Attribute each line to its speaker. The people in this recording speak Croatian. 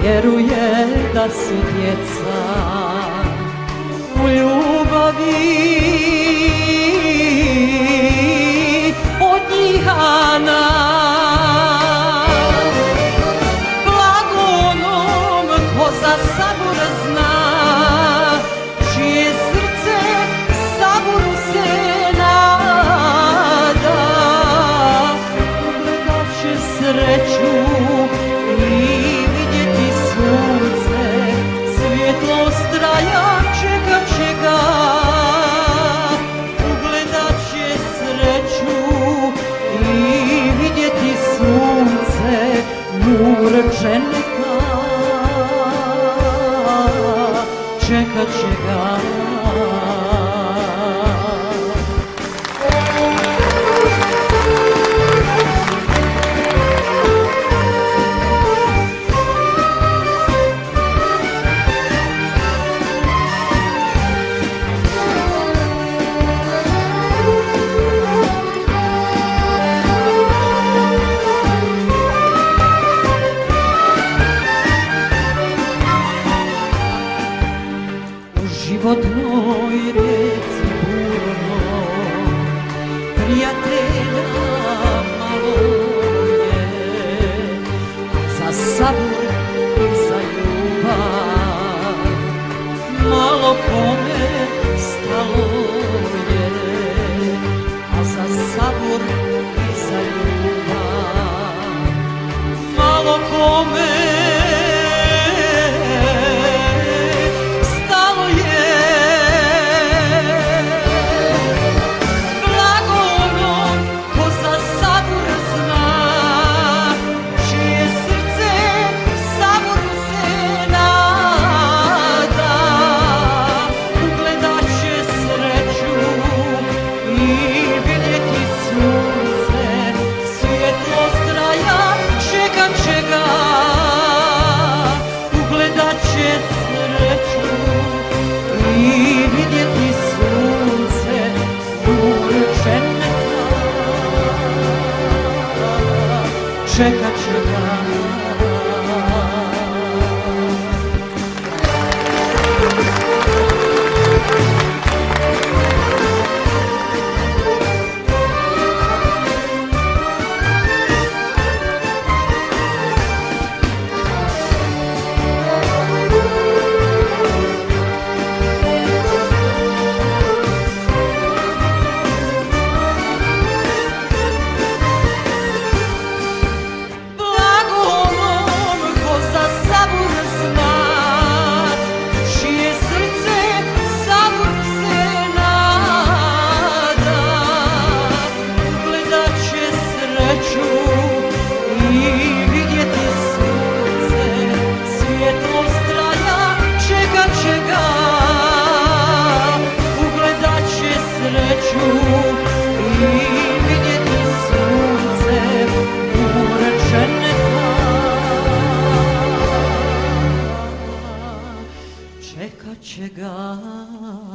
Speaker 1: vjeruje da su djeca u ljubavi od njih Ana. Blago onom ko za sabor zna, čije srce saboru se nada. Ugledat će sreću i vidjeti sunce, svjetlo straja čekat će ga. Ugledat će sreću i vidjeti sunce, nur dženeta čekat će ga. Životnoj rijeci burnoj prijatelja malo je, za sabor i za ljubav malo kome stalo je, a za sabor i za ljubav malo kome čekat će ga. Čekat će ga.